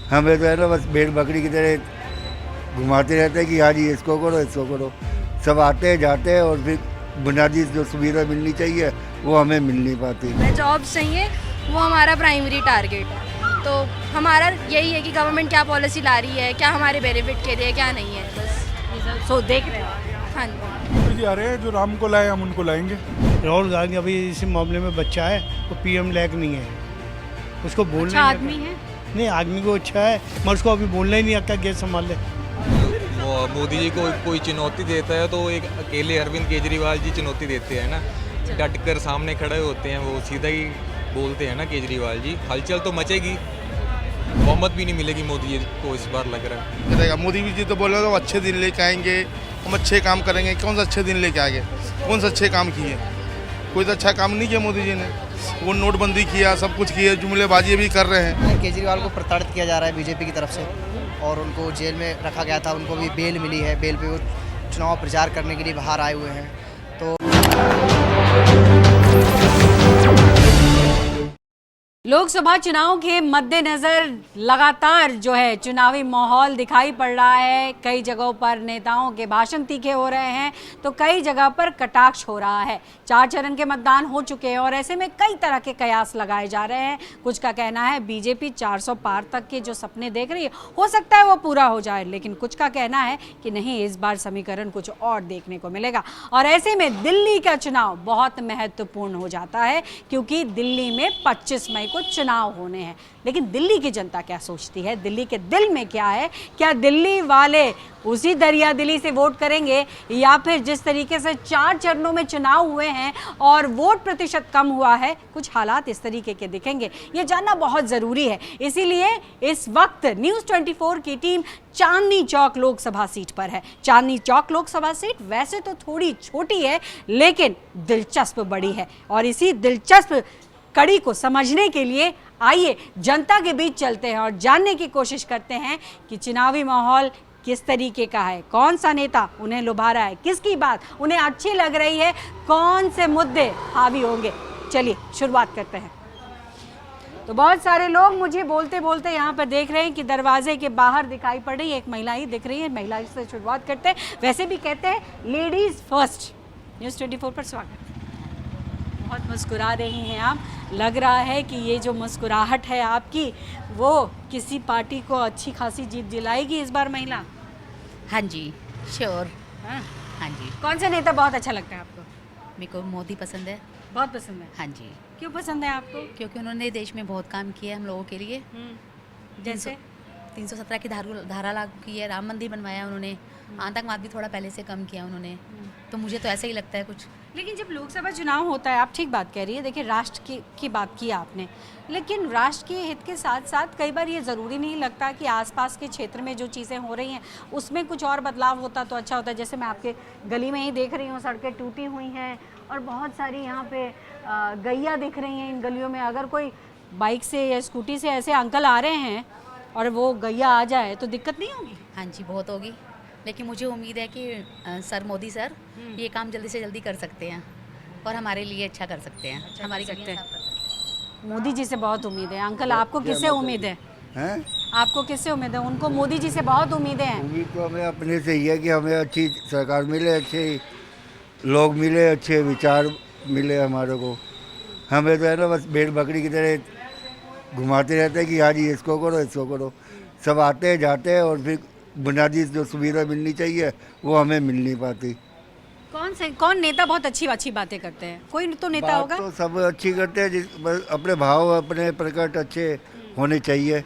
हमें तो है ना बस भेड़ बकरी की तरह घुमाते रहते हैं कि हाँ जी इसको करो इसको करो। सब आते हैं जाते हैं और फिर बुनियादी जो सुविधा मिलनी चाहिए वो हमें मिल नहीं पाती। जॉब्स चाहिए, वो हमारा प्राइमरी टारगेट है। तो हमारा यही है कि गवर्नमेंट क्या पॉलिसी ला रही है, क्या हमारे बेनिफिट के लिए, क्या नहीं है, बस। सो देख रहे हो। हाँ जी। जी आ रहे हैं, जो राम को लाए हम उनको लाएंगे। राहुल गांधी अभी इस मामले में बच्चा है, तो पीएम लायक नहीं है, उसको बोलना अच्छा ही आदमी है। नहीं, आदमी को अच्छा है मगर उसको अभी बोलना ही नहीं आता, गैस संभाल ले। वो मोदी जी को कोई चुनौती देता है तो एक अकेले अरविंद केजरीवाल जी चुनौती देते हैं ना, डट कर सामने खड़े होते हैं, वो सीधा ही बोलते हैं ना केजरीवाल जी। हलचल तो मचेगी, बहुमत भी नहीं मिलेगी मोदी जी को इस बार लग रहा है। करेगा मोदी जी तो बोल रहे हो अच्छे दिन लेके आएंगे, हम अच्छे काम करेंगे। कौन सा अच्छे दिन लेके आ गए? कौन सा अच्छे काम किए? कोई तो अच्छा काम नहीं किया मोदी जी ने। वो नोटबंदी किया, सब कुछ किया, जुमलेबाजी भी कर रहे हैं। केजरीवाल को प्रताड़ित किया जा रहा है बीजेपी की तरफ से, और उनको जेल में रखा गया था, उनको भी बेल मिली है। बेल पे वो चुनाव प्रचार करने के लिए बाहर आए हुए हैं। तो लोकसभा चुनाव के मद्देनजर लगातार जो है चुनावी माहौल दिखाई पड़ रहा है। कई जगहों पर नेताओं के भाषण तीखे हो रहे हैं तो कई जगह पर कटाक्ष हो रहा है। 4 चरण के मतदान हो चुके हैं और ऐसे में कई तरह के कयास लगाए जा रहे हैं। कुछ का कहना है बीजेपी 400 पार तक के जो सपने देख रही है हो सकता है वो पूरा हो जाए, लेकिन कुछ का कहना है कि नहीं, इस बार समीकरण कुछ और देखने को मिलेगा। और ऐसे में दिल्ली का चुनाव बहुत महत्वपूर्ण हो जाता है क्योंकि दिल्ली में 25 मई को चुनाव होने हैं। लेकिन दिल्ली की जनता क्या सोचती है, दिल्ली के दिल में क्या है? क्या दिल्ली वाले उसी दरिया दिली से वोट करेंगे या फिर जिस तरीके से 4 चरणों में चुनाव हुए हैं और वोट प्रतिशत कम हुआ है, कुछ हालात इस तरीके के दिखेंगे? ये जानना बहुत ज़रूरी है। इसीलिए इस वक्त न्यूज़ 24 की टीम चांदनी चौक लोकसभा सीट पर है। चांदनी चौक लोकसभा सीट वैसे तो थोड़ी छोटी है लेकिन दिलचस्प बड़ी है, और इसी दिलचस्प कड़ी को समझने के लिए आइए जनता के बीच चलते हैं और जानने की कोशिश करते हैं कि चुनावी माहौल किस तरीके का है, कौन सा नेता उन्हें लुभा रहा है, किसकी बात उन्हें अच्छी लग रही है, कौन से मुद्दे हावी होंगे। चलिए शुरुआत करते हैं। तो बहुत सारे लोग मुझे बोलते बोलते यहाँ पर देख रहे हैं कि दरवाजे के बाहर दिखाई पड़ रही है एक महिला ही दिख रही है। महिला से शुरुआत करते हैं। वैसे भी कहते हैं लेडीज़ फर्स्ट। न्यूज़ 24 पर स्वागत। बहुत मुस्कुरा रही हैं आप, लग रहा है कि ये जो मुस्कुराहट है आपकी वो किसी पार्टी को अच्छी खासी जीत दिलाएगी इस बार महिला। हाँ जी, श्योर। हाँ जी। कौन सा नेता बहुत अच्छा लगता है आपको? मेरे को मोदी पसंद है। बहुत पसंद है? हाँ जी। क्यों पसंद है आपको? क्योंकि उन्होंने देश में बहुत काम किया है हम लोगों के लिए। जैसे 317 की धारा लागू की है, राम मंदिर बनवाया उन्होंने, आतंकवाद भी थोड़ा पहले से कम किया उन्होंने। तो मुझे तो ऐसा ही लगता है कुछ। लेकिन जब लोकसभा चुनाव होता है, आप ठीक बात कह रही है, देखिए राष्ट्र की बात की आपने, लेकिन राष्ट्र के हित के साथ साथ कई बार ये ज़रूरी नहीं लगता कि आसपास के क्षेत्र में जो चीज़ें हो रही हैं उसमें कुछ और बदलाव होता तो अच्छा होता। जैसे मैं आपके गली में ही देख रही हूँ, सड़कें टूटी हुई हैं और बहुत सारी यहाँ पे गैया दिख रही हैं इन गलियों में। अगर कोई बाइक से या स्कूटी से ऐसे अंकल आ रहे हैं और वो गैया आ जाए तो दिक्कत नहीं होगी? हाँ जी, बहुत होगी, लेकिन मुझे उम्मीद है कि सर मोदी सर ये काम जल्दी से जल्दी कर सकते हैं और हमारे लिए अच्छा कर सकते हैं। अच्छा, हमारी गलियां साफ कर सकते हैं। मोदी जी से बहुत उम्मीद है। अंकल आपको किससे उम्मीद है? हैं? आपको किससे उम्मीद है? उनको मोदी जी से बहुत उम्मीदें हैं। उम्मीद तो हमें अपने से ही है कि हमें अच्छी सरकार मिले, अच्छे लोग मिले, अच्छे विचार मिले हमारे को। हमें तो है ना बस भेड़ बकरी की तरह घुमाते रहते हैं कि हाँ जी इसको करो इसको करो। सब आते हैं जाते हैं और फिर बुनियादी जो सुविधा मिलनी चाहिए वो हमें मिल नहीं पाती। कौन नेता बहुत अच्छी अच्छी बातें करते हैं? कोई तो नेता बात होगा। तो सब अच्छी करते हैं, बस अपने भाव अपने प्रकट अच्छे होने चाहिए।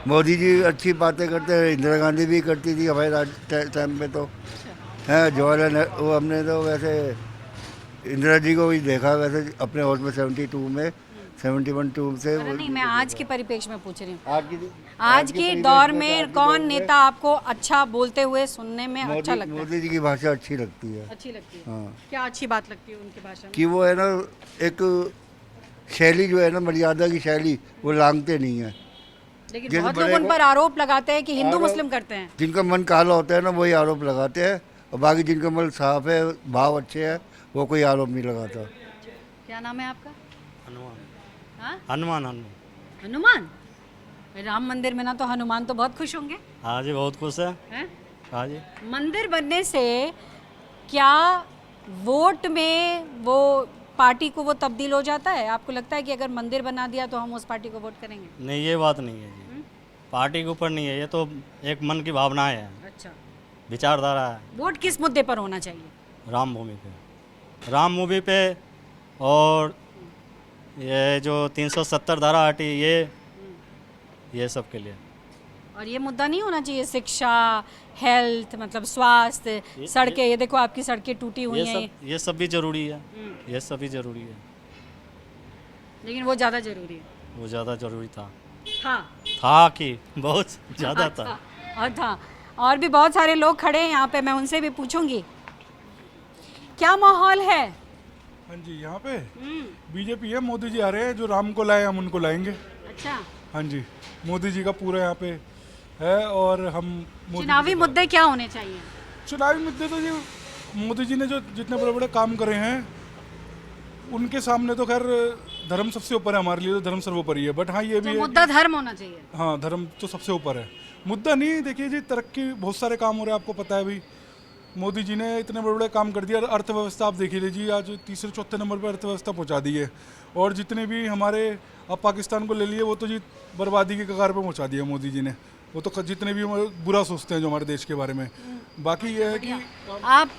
मोदी जी अच्छी बातें करते हैं, इंदिरा गांधी भी करती थी हमारे टाइम पे तो है। जवाहरलाल वो हमने तो वैसे इंदिरा जी को भी देखा वैसे अपने वोट में 72 में 71 से। नहीं, मैं आज के परिप्रेक्ष्य में पूछ रही हूँ। आज आज के दौर में कौन नेता आपको अच्छा बोलते हुए सुनने में अच्छा लगता है? मोदी जी की भाषा अच्छी लगती है। अच्छी लगती है? हाँ। क्या अच्छी बात लगती है उनकी भाषा में? कि वो है ना एक शैली जो है ना, मर्यादा की शैली, वो लांघते नहीं है। लेकिन बहुत लोग उन पर आरोप लगाते हैं कि हिंदू मुस्लिम करते हैं। जिनका मन काला होता है ना वही आरोप लगाते हैं, और बाकी जिनका मन साफ है, भाव अच्छे हैं, वो कोई आरोप नहीं लगाता। क्या नाम है आपका? हनुमान। हाँ? हनुमान। हनुमान। राम मंदिर में ना तो हनुमान तो बहुत खुश होंगे हाँ जी, बहुत खुश है। हैं? हाँ जी। मंदिर बनने से क्या वोट में वो पार्टी को वो तब्दील हो जाता है? आपको लगता है कि अगर मंदिर बना दिया तो हम उस पार्टी को वोट करेंगे? नहीं, ये बात नहीं है जी। पार्टी के ऊपर नहीं है, ये तो एक मन की भावना है, अच्छा, विचारधारा है। वोट किस मुद्दे पर होना चाहिए? राम भूमि पे, राम मूवी पे, और ये जो 370 धारा हटी, ये सब के लिए। और ये मुद्दा नहीं होना चाहिए शिक्षा, हेल्थ, मतलब स्वास्थ्य, सड़कें? ये देखो आपकी सड़कें टूटी हुई हैं। ये सब भी जरूरी है, ये सब भी जरूरी है, लेकिन वो ज़्यादा जरूरी है। वो ज़्यादा जरूरी था कि बहुत ज़्यादा था। और था। और भी बहुत सारे लोग खड़े हैं यहाँ पे, मैं उनसे भी पूछूंगी क्या माहौल है। हाँ जी, यहाँ पे बीजेपी है, मोदी जी आ रहे हैं, जो राम को लाए हम उनको लाएंगे। अच्छा, हाँ जी, मोदी जी का पूरा यहाँ पे है। और हम चुनावी मुद्दे क्या होने चाहिए? चुनावी मुद्दे तो जी मोदी जी ने जो जितने बड़े बड़े काम करे हैं उनके सामने तो खैर धर्म सबसे ऊपर है, हमारे लिए तो धर्म सर्वोपरि है। बट हाँ, ये भी तो है मुद्दा धर्म होना चाहिए। हाँ, धर्म तो सबसे ऊपर है, मुद्दा नहीं। देखिए जी, तरक्की बहुत सारे काम हो रहे हैं, आपको पता है अभी मोदी जी ने इतने बड़े बड़े काम कर दिया। अर्थव्यवस्था आप देखिए लीजिए, आज तीसरे चौथे नंबर पर अर्थव्यवस्था पहुंचा दी है। और जितने भी हमारे, आप पाकिस्तान को ले लिए, वो तो जी बर्बादी के कगार पर पहुंचा दिया मोदी जी ने। वो तो जितने भी बुरा सोचते हैं जो हमारे देश के बारे में। बाकी ये है कि आप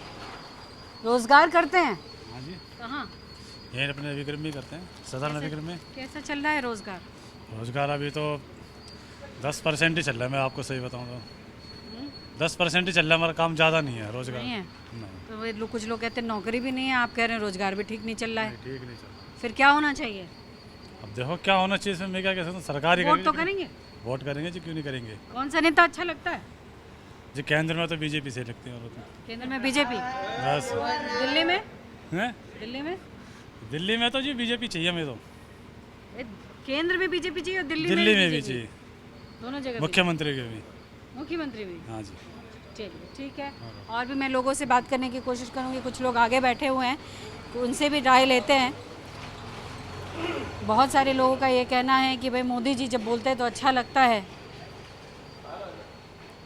रोजगार करते हैं? हाँ जी, कहाँ? ये अपने विक्रम में करते हैं, सदर विक्रम में। कैसा चल रहा है रोजगार? रोजगार अभी तो 10% ही चल रहा है, मैं आपको सही बताऊँ तो 10% ही चल रहा है, हमारा काम ज़्यादा नहीं है रोजगार। नहीं है? नहीं। तो वे कुछ लोग कहते हैं नौकरी भी नहीं है, आप कह रहे हैं रोजगार भी ठीक नहीं चल रहा है। ठीक नहीं चल रहा। फिर क्या होना चाहिए? अब देखो क्या होना चाहिए इसमें, मैं क्या कह सकता हूँ, सरकार ही वोट तो करेंगे? वोट करेंगे जी, क्यों नहीं करेंगे। कौन सा नेता अच्छा लगता है? जी केंद्र में तो बीजेपी से लगती है। केंद्र में बीजेपी? बस। दिल्ली में? हैं? दिल्ली में तो जी बीजेपी चाहिए हमें तो। केंद्र में बीजेपी चाहिए और दिल्ली में भी चाहिए, दोनों जगह। मुख्यमंत्री के भी। मुख्यमंत्री भी? हाँ जी। चलिए ठीक है। और भी मैं लोगों से बात करने की कोशिश करूंगी, कुछ लोग आगे बैठे हुए हैं, तो उनसे भी राय लेते हैं। बहुत सारे लोगों का ये कहना है कि भाई मोदी जी जब बोलते हैं तो अच्छा लगता है।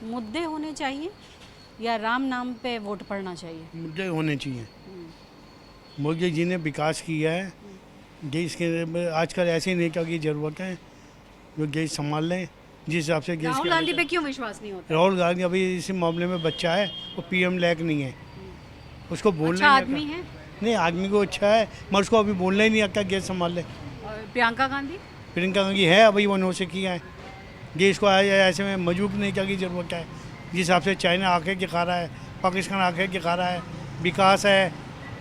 मुद्दे होने चाहिए या राम नाम पे वोट पड़ना चाहिए? मुद्दे होने चाहिए। मोदी जी ने विकास किया है देश के, आजकल ऐसे नेता की ज़रूरत है जो देश संभाल लें, जिस हिसाब से। राहुल गांधी पे क्यों विश्वास नहीं होता? राहुल गांधी अभी इस मामले में बच्चा है, वो PM लायक नहीं है, उसको बोलना अच्छा आदमी है? नहीं, आदमी को अच्छा है, मगर उसको अभी बोलना ही नहीं आता देश संभाल ले। और प्रियंका गांधी है, अभी उन्होंने से किया है देश को। ऐसे में मजबूत नेता की ज़रूरत है, जिस हिसाब से चाइना आके दिखा रहा है, पाकिस्तान आके दिखा रहा है, विकास है,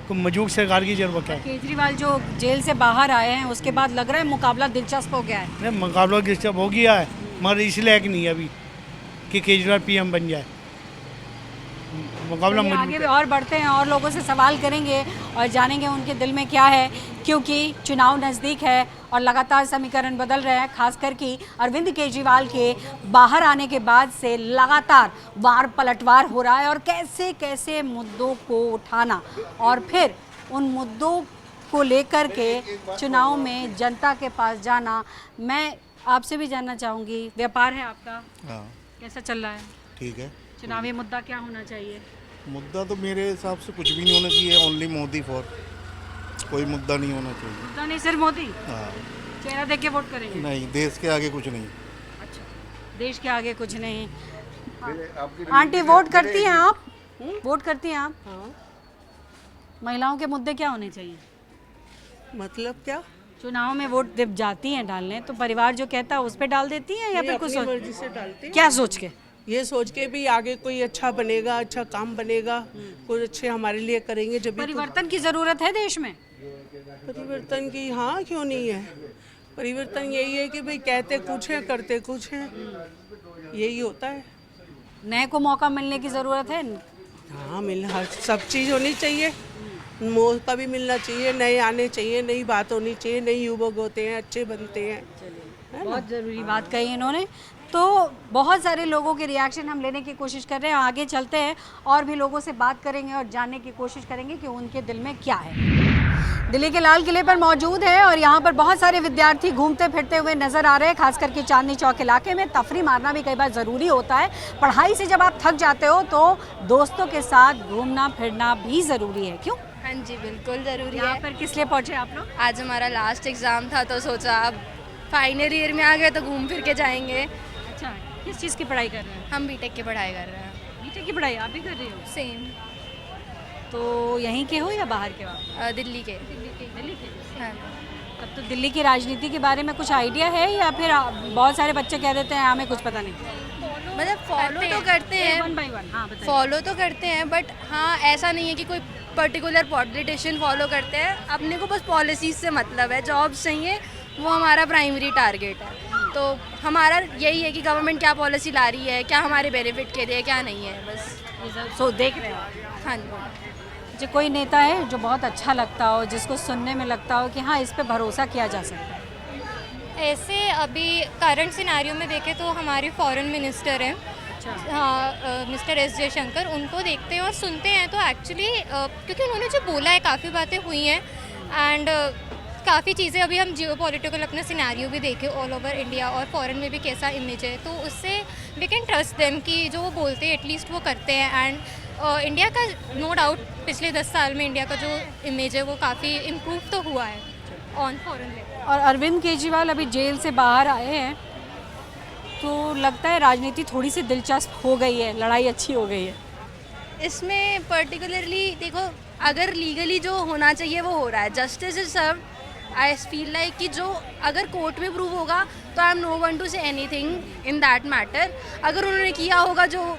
तो मजबूत सरकार की ज़रूरत है। केजरीवाल जो जेल से बाहर आए हैं उसके बाद लग रहा है मुकाबला दिलचस्प हो गया है। नहीं, मुकाबला दिलचस्प हो गया है, मगर इसलिए कि नहीं अभी कि केजरीवाल PM बन जाए। मुकाबला चलिए आगे भी और बढ़ते हैं और लोगों से सवाल करेंगे और जानेंगे उनके दिल में क्या है, क्योंकि चुनाव नज़दीक है और लगातार समीकरण बदल रहे हैं। खासकर कि अरविंद केजरीवाल के बाहर आने के बाद से लगातार वार पलटवार हो रहा है और कैसे कैसे मुद्दों को उठाना और फिर उन मुद्दों को लेकर के चुनाव में जनता के पास जाना। मैं आपसे भी जानना चाहूँगी, व्यापार है आपका? हाँ। कैसा चल रहा है? ठीक है। चुनावी मुद्दा क्या होना चाहिए? मुद्दा तो मेरे हिसाब से कुछ भी नहीं होना चाहिए, ओनली मोदी फॉर, कोई मुद्दा नहीं होना चाहिए। मुद्दा नहीं, सिर्फ मोदी? हाँ। चेहरा देख के वोट करेंगे? नहीं, देश के आगे कुछ नहीं। अच्छा, देश के आगे कुछ नहीं। आंटी वोट करती हैं आप? वोट करती हैं आप? हाँ। महिलाओं के मुद्दे क्या होने चाहिए? मतलब क्या? चुनाव में वोट जब जाती हैं डालने तो परिवार जो कहता है उस पे डाल देती हैं या फिर कुछ मर्जी से डालते हैं? क्या सोच के? ये सोच के भी आगे कोई अच्छा बनेगा, अच्छा काम बनेगा, कुछ अच्छे हमारे लिए करेंगे। जब परिवर्तन की जरूरत है देश में? परिवर्तन की, हाँ क्यों नहीं है। परिवर्तन यही है कि भाई कहते कुछ है करते कुछ है, यही होता है। नए को मौका मिलने की जरूरत है? हाँ, हर सब चीज़ होनी चाहिए, मौका भी मिलना चाहिए, नए आने चाहिए, नई बात होनी चाहिए, नई युवक होते हैं, अच्छे बनते हैं। बहुत ज़रूरी बात कही इन्होंने। तो बहुत सारे लोगों के रिएक्शन हम लेने की कोशिश कर रहे हैं, आगे चलते हैं और भी लोगों से बात करेंगे और जानने की कोशिश करेंगे कि उनके दिल में क्या है। दिल्ली के लाल किले पर मौजूद है और यहाँ पर बहुत सारे विद्यार्थी घूमते फिरते हुए नजर आ रहे हैं, खास करके चांदनी चौक इलाके में। तफरी मारना भी कई बार ज़रूरी होता है। पढ़ाई से जब आप थक जाते हो तो दोस्तों के साथ घूमना फिरना भी ज़रूरी है, क्यों? हाँ जी, बिल्कुल ज़रूरी है। यहाँ पर किस लिए पहुँचे आप लोग? आज हमारा लास्ट एग्ज़ाम था तो सोचा अब फाइनल ईयर में आ गए तो घूम फिर के जाएंगे। अच्छा, किस चीज़ की पढ़ाई कर रहे हैं? हम बीटेक की पढ़ाई कर रहे हैं। बीटेक की पढ़ाई आप भी कर रही हो? सेम। तो यहीं के हो या बाहर के हो? दिल्ली के। दिल्ली के। हाँ। तब तो दिल्ली की राजनीति के बारे में कुछ आइडिया है या फिर बहुत सारे बच्चे कह देते हैं हमें कुछ पता नहीं? मतलब फॉलो तो करते हैं, वन बाय वन। हाँ, बताइए। फॉलो तो करते हैं, बट हाँ ऐसा नहीं है कि कोई पर्टिकुलर पॉलिटिशियन फॉलो करते हैं। अपने को बस पॉलिसीज से मतलब है, जॉब्स चाहिए, वो हमारा प्राइमरी टारगेट है। तो हमारा यही है कि गवर्नमेंट क्या पॉलिसी ला रही है, क्या हमारे बेनिफिट के लिए, क्या नहीं है, बस सो देख रहे हो। हाँ जी। जो कोई नेता है जो बहुत अच्छा लगता हो, जिसको सुनने में लगता हो कि हाँ इस पे भरोसा किया जा सकता है? ऐसे अभी करंट सिनारियो में देखें तो हमारे फॉरेन मिनिस्टर हैं, हाँ, मिस्टर एस जयशंकर। उनको देखते हैं और सुनते हैं तो एक्चुअली क्योंकि उन्होंने जो बोला है काफ़ी बातें हुई हैं एंड काफ़ी चीज़ें अभी हम जियो पॉलिटिकल अपना सिनारियो भी देखें ऑल ओवर इंडिया और फॉरेन में भी कैसा इमेज है, तो उससे वी कैन ट्रस्ट देम कि जो वो बोलते हैं एटलीस्ट वो करते हैं। एंड इंडिया का नो डाउट पिछले 10 साल में इंडिया का जो इमेज है वो काफ़ी इम्प्रूव तो हुआ है ऑन फॉरेन लेवल। और अरविंद केजरीवाल अभी जेल से बाहर आए हैं तो लगता है राजनीति थोड़ी सी दिलचस्प हो गई है, लड़ाई अच्छी हो गई है। इसमें पर्टिकुलरली देखो, अगर लीगली जो होना चाहिए वो हो रहा है, justice is serve. I feel like कि जो अगर कोर्ट में प्रूव होगा तो I am no one to say anything in that matter. अगर उन्होंने किया होगा जो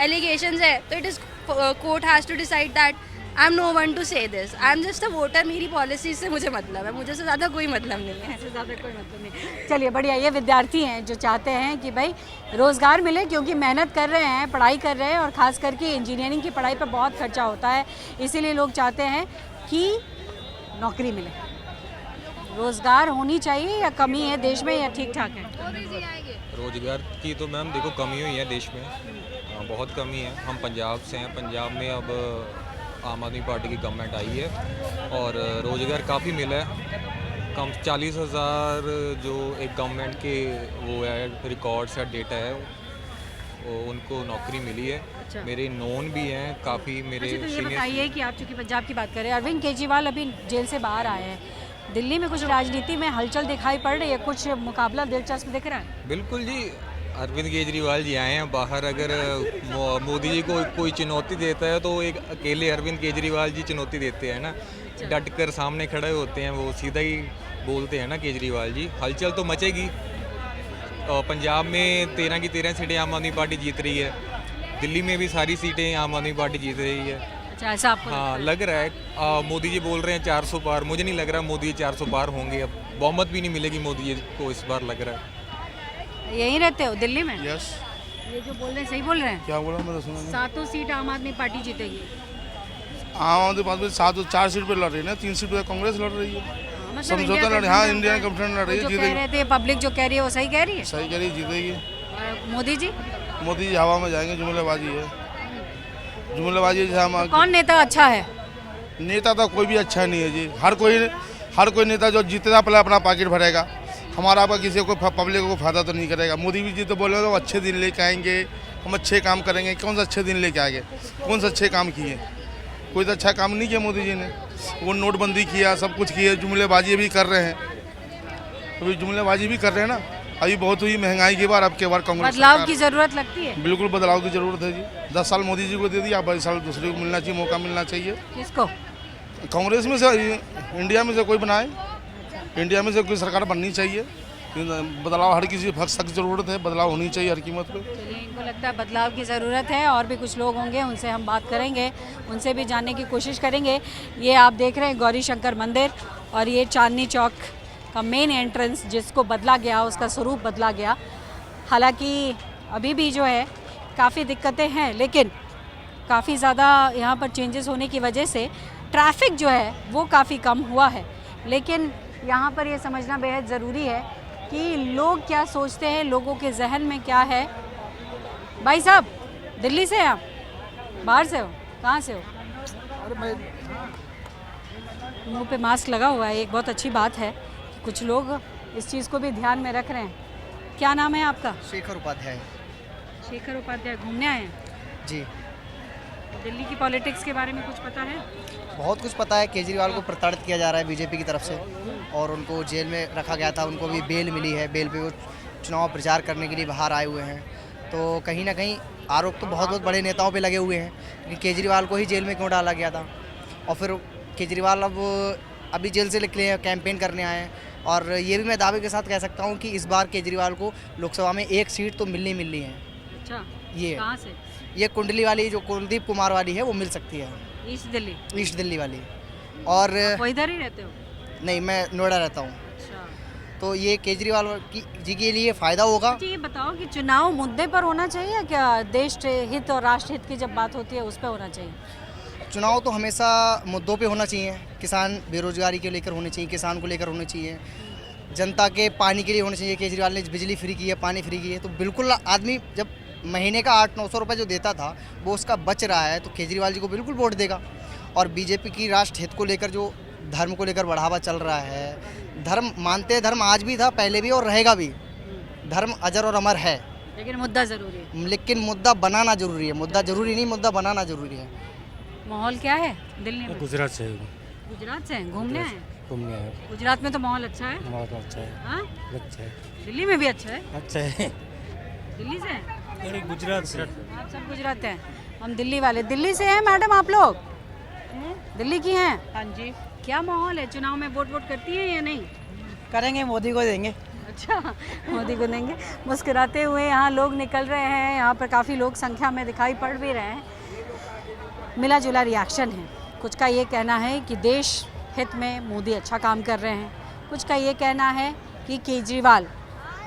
एलिगेशंस है तो it is court has to decide that. I am no one to say this. I am just a voter. मेरी पॉलिसी से मुझे मतलब है, मुझे से ज़्यादा कोई मतलब नहीं है। इससे ज़्यादा कोई मतलब नहीं। चलिए बढ़िया। ये विद्यार्थी हैं जो चाहते हैं कि भाई रोज़गार मिले, क्योंकि मेहनत कर रहे हैं, पढ़ाई कर रहे हैं और ख़ास करके इंजीनियरिंग की पढ़ाई पर बहुत खर्चा होता है, इसीलिए लोग चाहते हैं कि नौकरी मिले। रोज़गार होनी चाहिए या कमी है देश में या ठीक ठाक है? रोजगार की तो मैम देखो कमी हुई है देश में, बहुत कमी है। हम पंजाब से हैं, पंजाब में अब आम आदमी पार्टी की गवर्नमेंट आई है और रोज़गार काफ़ी मिला है। कम 40,000 जो एक गवर्नमेंट के वो है रिकॉर्ड्स है, डेटा है, वो उनको नौकरी मिली है। अच्छा। मेरे नोन भी हैं काफ़ी मेरे अच्छा, तो ये सीनियर। बताइए कि आप चूँकि पंजाब की बात करें, अरविंद केजरीवाल अभी जेल से बाहर आए हैं, दिल्ली में कुछ राजनीति में हलचल दिखाई पड़ रही है, कुछ मुकाबला दिलचस्प दिख रहा है? बिल्कुल जी, अरविंद केजरीवाल जी आए हैं बाहर। अगर मोदी जी को कोई चुनौती देता है तो एक अकेले अरविंद केजरीवाल जी चुनौती देते हैं ना, डट कर सामने खड़े होते हैं, वो सीधा ही बोलते हैं ना केजरीवाल जी। हलचल तो मचेगी। पंजाब में 13 की 13 सीटें आम आदमी पार्टी जीत रही है, दिल्ली में भी सारी सीटें आम आदमी पार्टी जीत रही है। अच्छा, ऐसा आपको हाँ लग रहा है। मोदी जी बोल रहे हैं 400 पार, मुझे नहीं लग रहा मोदी जी 400 पार होंगे। अब बहुमत भी नहीं मिलेगी मोदी जी को इस बार, लग रहा है। यहीं रहते हो दिल्ली में? यस। ये जो बोल रहे हैं सही बोल रहे हैं? क्या बोला मैंने सुना नहीं। 7 सीट आम आदमी पार्टी जीतेगी। आम आदमी पार्टी 4 सीट पे लड़ रही है ना, 3 सीट पे कांग्रेस लड़ रही है। समझौता लड़, हाँ इंडियन गठबंधन लड़ रही है, जो कह जीतेगी। रहे थे पब्लिक जो कह रही है वो सही कह रही है? सही कह रही है, जीतेगी। और मोदी जी? मोदी जी हवा में जाएंगे, जुमलेबाजी है, जुमलेबाजी जैसे हम। कौन नेता अच्छा है? नेता तो कोई भी अच्छा नहीं है जी। हर कोई नेता जो जीतेगा पहले अपना पॉकेट भरेगा, हमारा आपका किसी को पब्लिक को फायदा तो नहीं करेगा। मोदी जी तो बोले तो अच्छे दिन लेके आएंगे, हम अच्छे काम करेंगे। कौन सा अच्छे दिन लेके आएंगे? कौन सा अच्छे काम किए? कोई तो अच्छा काम नहीं किया मोदी जी ने। वो नोटबंदी किया, सब कुछ किया, जुमलेबाजी भी कर रहे हैं, अभी जुमलेबाजी भी कर रहे हैं ना। अभी बहुत हुई महंगाई की बार, अब के बार कांग्रेस बदलाव की जरूरत लगती है? बिल्कुल बदलाव की जरूरत है जी। 10 साल मोदी जी को दे दिया, 22 साल दूसरे को मिलना चाहिए, मौका मिलना चाहिए। किसको? कांग्रेस में से, इंडिया में से कोई बनाए, इंडिया में से कोई सरकार बननी चाहिए। बदलाव हर किसी सख्त ज़रूरत है, बदलाव होनी चाहिए हर कीमत पे। चलिए, इनको लगता है बदलाव की ज़रूरत है। और भी कुछ लोग होंगे, उनसे हम बात करेंगे, उनसे भी जानने की कोशिश करेंगे। ये आप देख रहे हैं गौरी शंकर मंदिर और ये चांदनी चौक का मेन एंट्रेंस, जिसको बदला गया, उसका स्वरूप बदला गया। हालांकि अभी भी जो है काफ़ी दिक्कतें हैं, लेकिन काफ़ी ज़्यादा यहाँ पर चेंजेस होने की वजह से ट्रैफिक जो है वो काफ़ी कम हुआ है। लेकिन यहाँ पर ये समझना बेहद ज़रूरी है कि लोग क्या सोचते हैं, लोगों के जहन में क्या है। भाई साहब, दिल्ली से हैं आप? बाहर से हो? कहाँ से हो? अरे मैं मुंह पे मास्क लगा हुआ है, एक बहुत अच्छी बात है कि कुछ लोग इस चीज़ को भी ध्यान में रख रहे हैं। क्या नाम है आपका? शेखर उपाध्याय। शेखर उपाध्याय, घूमने आए हैं? जी। दिल्ली की पॉलिटिक्स के बारे में कुछ पता है? बहुत कुछ पता है। केजरीवाल को प्रताड़ित किया जा रहा है बीजेपी की तरफ से, और उनको जेल में रखा गया था, उनको भी बेल मिली है। बेल पे वो चुनाव प्रचार करने के लिए बाहर आए हुए हैं। तो कहीं ना कहीं आरोप तो बहुत बड़े नेताओं पे लगे हुए हैं कि केजरीवाल को ही जेल में क्यों डाला गया था। और फिर केजरीवाल अब अभी जेल से निकले हैं, कैंपेन करने आए हैं। और ये भी मैं दावे के साथ कह सकता हूँ कि इस बार केजरीवाल को लोकसभा में एक सीट तो मिलनी है। अच्छा, ये कहाँ से? ये कुंडली वाली जो कुलदीप कुमार वाली है वो मिल सकती है। ईस्ट दिल्ली? ईस्ट दिल्ली वाली। और वो इधर ही रहते हो? नहीं, मैं नोएडा रहता हूँ। अच्छा। तो ये केजरीवाल जी के लिए फ़ायदा होगा। अच्छा, ये बताओ कि चुनाव मुद्दे पर होना चाहिए क्या? देश हित और राष्ट्र हित की जब बात होती है उस पर होना चाहिए? चुनाव तो हमेशा मुद्दों पे होना चाहिए। किसान बेरोजगारी के लेकर होने चाहिए, किसान को लेकर होने चाहिए, जनता के पानी के लिए होने चाहिए। केजरीवाल ने बिजली फ्री की है, पानी फ्री की है, तो बिल्कुल आदमी जब महीने का 800-900 रुपये जो देता था वो उसका बच रहा है तो केजरीवाल जी को बिल्कुल वोट देगा। और बीजेपी की राष्ट्र हित को लेकर जो धर्म को लेकर बढ़ावा चल रहा है, धर्म मानते हैं, धर्म आज भी था, पहले भी और रहेगा भी। धर्म अजर और अमर है, लेकिन मुद्दा ज़रूरी है। लेकिन मुद्दा बनाना जरूरी है। मुद्दा जरूरी नहीं, मुद्दा बनाना जरूरी है। माहौल क्या है दिल्ली में? गुजरात से गुजरात से घूमने आए? घूमने आए। गुजरात में तो माहौल अच्छा है? बहुत अच्छा है। हाँ? अच्छा है। दिल्ली में भी अच्छा है? अच्छा है। दिल्ली से? अरे गुजरात से। आप सब गुजरात हैं, हम दिल्ली वाले। दिल्ली से हैं मैडम आप लोग? दिल्ली की हैं? हाँ जी। क्या माहौल है? चुनाव में वोट करती हैं या नहीं? करेंगे, मोदी को देंगे। अच्छा, मोदी को देंगे। मुस्कुराते हुए यहाँ लोग निकल रहे हैं। यहाँ पर काफ़ी लोग संख्या में दिखाई पड़ भी रहे हैं। मिला जुला रिएक्शन है। कुछ का ये कहना है कि देश हित में मोदी अच्छा काम कर रहे हैं, कुछ का ये कहना है कि केजरीवाल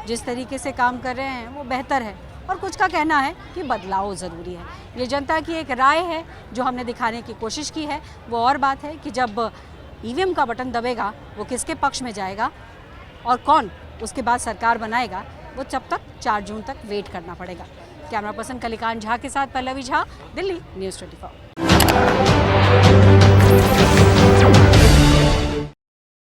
जिस तरीके से काम कर रहे हैं वो बेहतर है, और कुछ का कहना है कि बदलाव ज़रूरी है। ये जनता की एक राय है जो हमने दिखाने की कोशिश की है। वो और बात है कि जब ईवीएम का बटन दबेगा वो किसके पक्ष में जाएगा और कौन उसके बाद सरकार बनाएगा, वो जब तक 4 जून तक वेट करना पड़ेगा। कैमरा पर्सन कलिकांत झा के साथ पल्लवी झा, दिल्ली न्यूज़ 24।